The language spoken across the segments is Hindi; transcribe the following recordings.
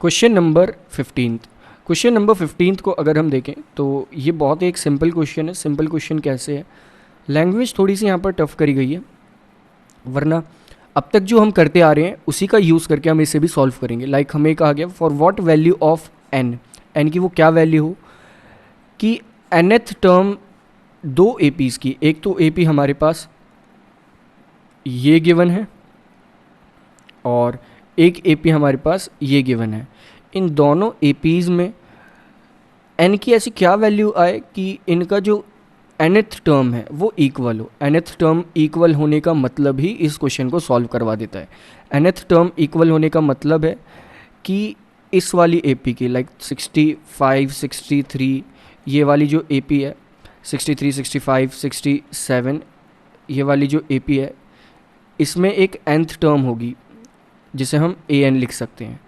Question number 15। क्वेश्चन नंबर 15 को अगर हम देखें तो ये बहुत ही एक सिंपल क्वेश्चन है। सिंपल क्वेश्चन कैसे है, लैंग्वेज थोड़ी सी यहाँ पर टफ करी गई है, वरना अब तक जो हम करते आ रहे हैं उसी का यूज़ करके हम इसे भी सॉल्व करेंगे। लाइक हमें कहा गया for what value of n, n की वो क्या वैल्यू हो कि nth टर्म दो एपीज़ की, एक तो एपी हमारे पास ये गिवन है और एक एपी हमारे पास ये गिवन है। इन दोनों एपीज़ में एन की ऐसी क्या वैल्यू आए कि इनका जो nth टर्म है वो इक्वल हो। nth टर्म इक्वल होने का मतलब ही इस क्वेश्चन को सॉल्व करवा देता है। nth टर्म इक्वल होने का मतलब है कि इस वाली एपी की लाइक 65, 63, ये वाली जो एपी है 63, 65, 67, ये वाली जो एपी है इसमें एक nth टर्म होगी जिसे हम an लिख सकते हैं।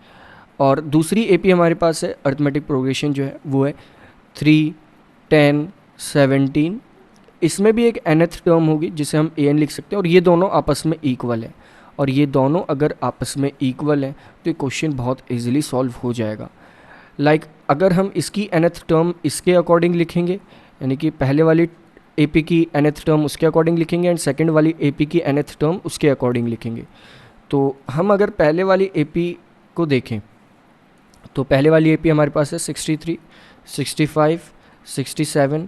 और दूसरी एपी हमारे पास है अर्थमेटिक प्रोग्रेशन जो है वो है 3, 10, 17, इसमें भी एक nth टर्म होगी जिसे हम an लिख सकते हैं और ये दोनों आपस में इक्वल है। और ये दोनों अगर आपस में इक्वल है तो ये क्वेश्चन बहुत इजीली सॉल्व हो जाएगा। लाइक अगर हम इसकी nth टर्म इसके अकॉर्डिंग लिखेंगे, यानी कि पहले वाली एपी की nth टर्म उसके अकॉर्डिंग लिखेंगे एंड सेकंड वाली एपी की nth टर्म उसके अकॉर्डिंग लिखेंगे। तो हम अगर पहले वाली एपी को देखें तो पहले वाली एपी हमारे पास है 63, 65, 67,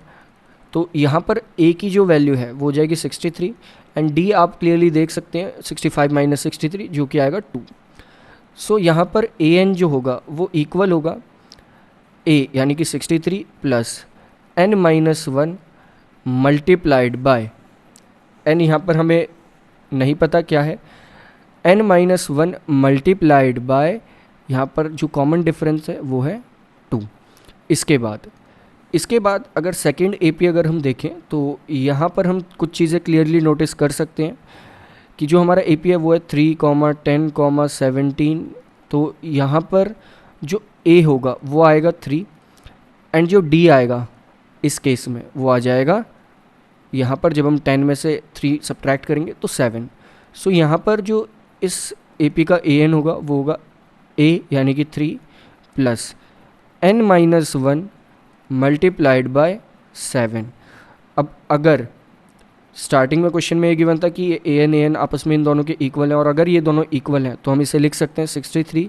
तो यहाँ पर ए की जो वैल्यू है वो हो जाएगी 63 एंड डी आप क्लियरली देख सकते हैं 65 माइनस 63 जो कि आएगा 2। सो यहाँ पर ए एन जो होगा वो इक्वल होगा ए यानी कि 63 plus n minus 1 multiplied by n, यहाँ पर हमें नहीं पता क्या है, एन माइनस 1 मल्टीप्लाइड बाय यहाँ पर जो कॉमन डिफरेंस है वो है 2। इसके बाद अगर सेकंड एपी अगर हम देखें तो यहाँ पर हम कुछ चीज़ें क्लियरली नोटिस कर सकते हैं कि जो हमारा एपी है वो है 3, 10, 17, तो यहाँ पर जो ए होगा वो आएगा 3 एंड जो डी आएगा इस केस में वो आ जाएगा, यहाँ पर जब हम 10 में से 3 सब्ट्रैक्ट करेंगे तो 7। सो यहाँ पर जो इस एपी का ए एन होगा वो होगा ए यानी कि 3 plus n minus 1 multiplied by 7। अब अगर स्टार्टिंग में क्वेश्चन में ये गिवन था कि ए एन आपस में इन दोनों के इक्वल हैं और अगर ये दोनों इक्वल हैं तो हम इसे लिख सकते हैं 63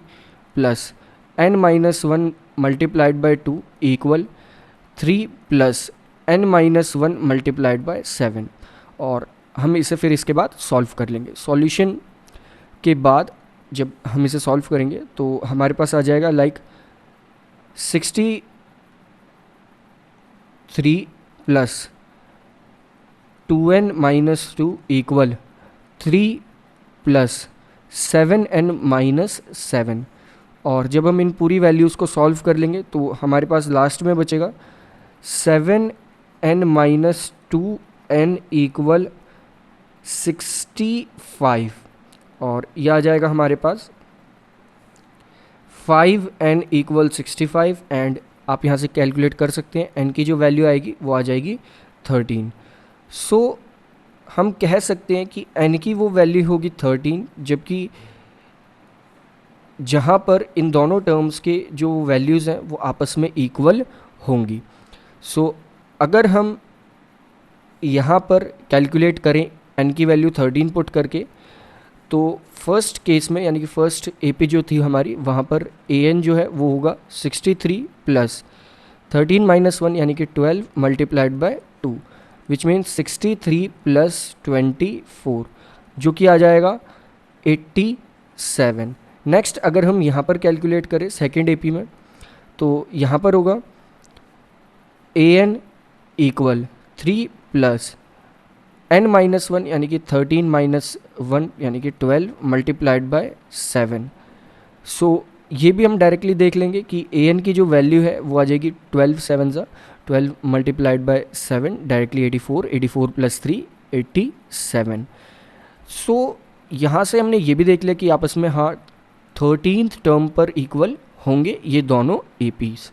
plus n minus 1 multiplied by 2 equal 3 plus n minus 1 multiplied by 7। और हम इसे फिर इसके बाद सॉल्व कर लेंगे। सॉल्यूशन के बाद जब हम इसे सॉल्व करेंगे तो हमारे पास आ जाएगा like 63 plus 2n minus 2 equal 3 plus 7n minus 7। और जब हम इन पूरी वैल्यूज़ को सॉल्व कर लेंगे तो हमारे पास लास्ट में बचेगा 7n माइनस 2n इक्वल 65 और यह आ जाएगा हमारे पास 5n इक्वल 65 एंड आप यहाँ से कैलकुलेट कर सकते हैं n की जो वैल्यू आएगी वो आ जाएगी 13। सो हम कह सकते हैं कि n की वो वैल्यू होगी 13, जबकि जहाँ पर इन दोनों टर्म्स के जो वैल्यूज़ हैं वो आपस में इक्वल होंगी। सो अगर हम यहाँ पर कैलकुलेट करें n की वैल्यू 13 पुट करके तो फर्स्ट केस में यानी कि फर्स्ट एपी जो थी हमारी वहाँ पर ए एन जो है वो होगा 63 प्लस 13 माइनस 1 यानी कि 12 multiplied by 2 which means 63 plus 24 जो कि आ जाएगा 87। नेक्स्ट अगर हम यहाँ पर कैलकुलेट करें सेकेंड एपी में तो यहाँ पर होगा A N equal 3 plus n minus 1 यानी कि 13 माइनस 1 यानी कि 12 मल्टीप्लाइड बाय 7। सो ये भी हम डायरेक्टली देख लेंगे कि ए एन की जो वैल्यू है वो आ जाएगी 12 7 12 मल्टीप्लाइड बाय 7 डायरेक्टली 84, 84 प्लस 3 87। सो यहाँ से हमने ये भी देख लिया कि आपस में हाँ 13th टर्म पर इक्वल होंगे ये दोनों एपीज़।